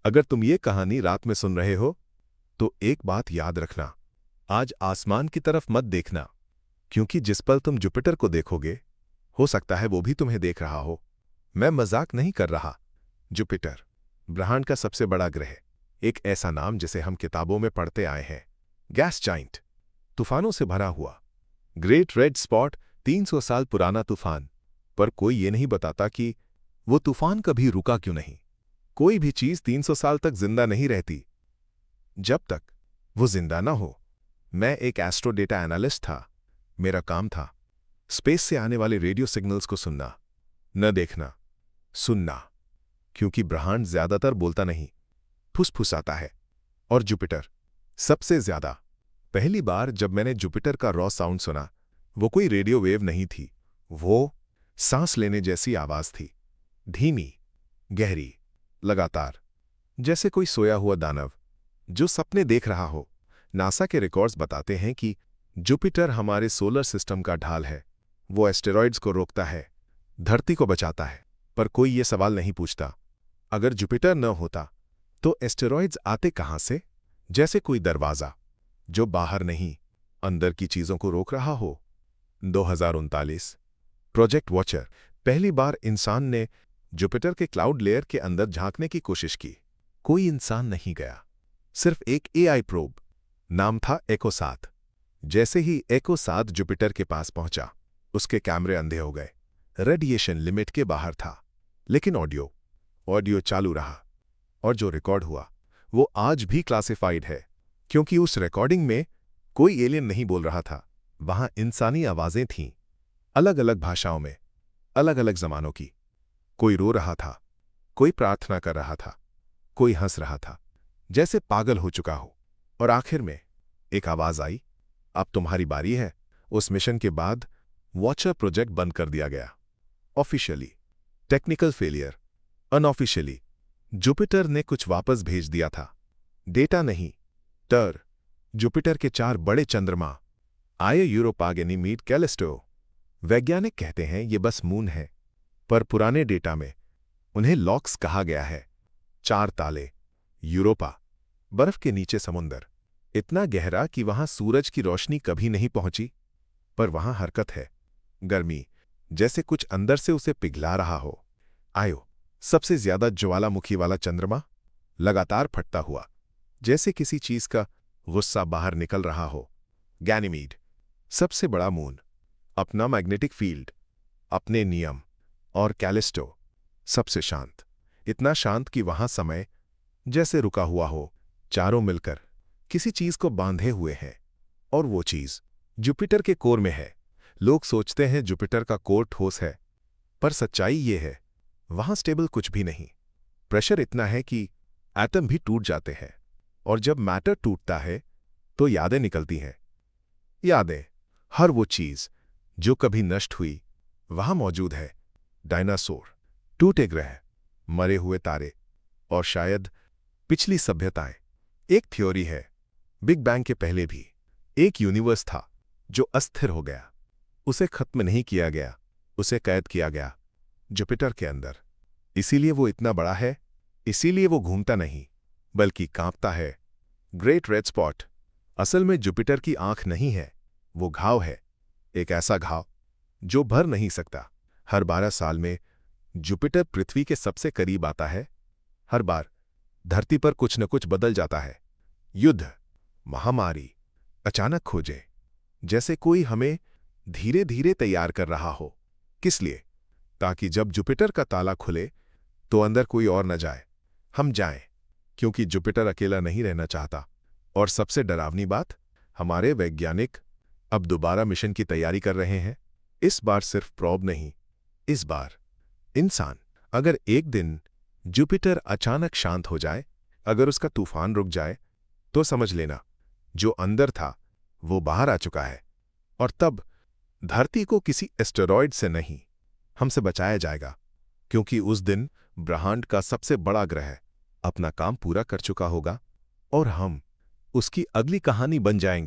अगर तुम ये कहानी रात में सुन रहे हो तो एक बात याद रखना, आज आसमान की तरफ मत देखना, क्योंकि जिस पल तुम जुपिटर को देखोगे हो सकता है वो भी तुम्हें देख रहा हो। मैं मजाक नहीं कर रहा। जुपिटर ब्रह्मांड का सबसे बड़ा ग्रह, एक ऐसा नाम जिसे हम किताबों में पढ़ते आए हैं। गैस जाइंट, तूफानों से भरा हुआ ग्रेट रेड स्पॉट, 300 साल पुराना तूफान। पर कोई ये नहीं बताता कि वो तूफान कभी रुका क्यों नहीं। कोई भी चीज 300 साल तक जिंदा नहीं रहती जब तक वो जिंदा ना हो। मैं एक एस्ट्रो डेटा एनालिस्ट था। मेरा काम था स्पेस से आने वाले रेडियो सिग्नल्स को सुनना, न देखना, सुनना, क्योंकि ब्रह्मांड ज्यादातर बोलता नहीं, फुसफुसाता है। और जुपिटर सबसे ज्यादा। पहली बार जब मैंने जुपिटर का रॉ साउंड सुना, वो कोई रेडियो वेव नहीं थी, वो सांस लेने जैसी आवाज थी। धीमी, गहरी, लगातार, जैसे कोई सोया हुआ दानव जो सपने देख रहा हो। नासा के रिकॉर्ड्स बताते हैं कि जुपिटर हमारे सोलर सिस्टम का ढाल है। वो एस्टेरॉइड्स को रोकता है, धरती को बचाता है। पर कोई ये सवाल नहीं पूछता, अगर जुपिटर न होता तो एस्टेरॉइड्स आते कहां से? जैसे कोई दरवाजा जो बाहर नहीं, अंदर की चीजों को रोक रहा हो। 2039 प्रोजेक्ट वॉचर, पहली बार इंसान ने जुपिटर के क्लाउड लेयर के अंदर झांकने की कोशिश की। कोई इंसान नहीं गया, सिर्फ एक एआई प्रोब। नाम था एको-7। जैसे ही एको-7 जुपिटर के पास पहुंचा, उसके कैमरे अंधे हो गए। रेडिएशन लिमिट के बाहर था, लेकिन ऑडियो चालू रहा। और जो रिकॉर्ड हुआ वो आज भी क्लासिफाइड है, क्योंकि उस रिकॉर्डिंग में कोई एलियन नहीं बोल रहा था। वहां इंसानी आवाजें थीं, अलग अलग भाषाओं में, अलग अलग जमानों की। कोई रो रहा था, कोई प्रार्थना कर रहा था, कोई हंस रहा था जैसे पागल हो चुका हो। और आखिर में एक आवाज आई, अब तुम्हारी बारी है। उस मिशन के बाद वॉचर प्रोजेक्ट बंद कर दिया गया। Officially technical failure, unofficially Jupiter ने कुछ वापस भेज दिया था। डेटा नहीं, टर। जुपिटर के 4 बड़े चंद्रमा आए, यूरोपा, गैनीमीड, कैलिस्टो। वैज्ञानिक कहते हैं ये बस मून है, पर पुराने डेटा में उन्हें लॉक्स कहा गया है। 4 ताले। यूरोपा, बर्फ के नीचे समुंदर, इतना गहरा कि वहां सूरज की रोशनी कभी नहीं पहुंची, पर वहां हरकत है, गर्मी, जैसे कुछ अंदर से उसे पिघला रहा हो। आयो, सबसे ज्यादा ज्वालामुखी वाला चंद्रमा, लगातार फटता हुआ, जैसे किसी चीज का गुस्सा बाहर निकल रहा हो। गैनीमीड, सबसे बड़ा मून, अपना मैग्नेटिक फील्ड, अपने नियम। और कैलिस्टो, सबसे शांत, इतना शांत कि वहां समय जैसे रुका हुआ हो। चारों मिलकर किसी चीज को बांधे हुए हैं, और वो चीज जुपिटर के कोर में है। लोग सोचते हैं जुपिटर का कोर ठोस है, पर सच्चाई ये है वहां स्टेबल कुछ भी नहीं। प्रेशर इतना है कि एटम भी टूट जाते हैं, और जब मैटर टूटता है तो यादें निकलती हैं। यादें, हर वो चीज जो कभी नष्ट हुई वहां मौजूद है। डायनासोर, टूटे ग्रह, मरे हुए तारे, और शायद पिछली सभ्यताएं। एक थ्योरी है, बिग बैंग के पहले भी एक यूनिवर्स था जो अस्थिर हो गया। उसे खत्म नहीं किया गया, उसे कैद किया गया जुपिटर के अंदर। इसीलिए वो इतना बड़ा है, इसीलिए वो घूमता नहीं बल्कि कांपता है। ग्रेट रेड स्पॉट असल में जुपिटर की आंख नहीं है, वो घाव है। एक ऐसा घाव जो भर नहीं सकता। हर 12 साल में जुपिटर पृथ्वी के सबसे करीब आता है। हर बार धरती पर कुछ न कुछ बदल जाता है। युद्ध, महामारी, अचानक खोजें, जैसे कोई हमें धीरे धीरे तैयार कर रहा हो। किस लिए? ताकि जब जुपिटर का ताला खुले तो अंदर कोई और न जाए, हम जाएं, क्योंकि जुपिटर अकेला नहीं रहना चाहता। और सबसे डरावनी बात, हमारे वैज्ञानिक अब दोबारा मिशन की तैयारी कर रहे हैं। इस बार सिर्फ प्रोब नहीं, इस बार इंसान। अगर एक दिन जुपिटर अचानक शांत हो जाए, अगर उसका तूफान रुक जाए, तो समझ लेना जो अंदर था वो बाहर आ चुका है। और तब धरती को किसी एस्टेरॉयड से नहीं, हमसे बचाया जाएगा, क्योंकि उस दिन ब्रह्मांड का सबसे बड़ा ग्रह अपना काम पूरा कर चुका होगा और हम उसकी अगली कहानी बन जाएंगे।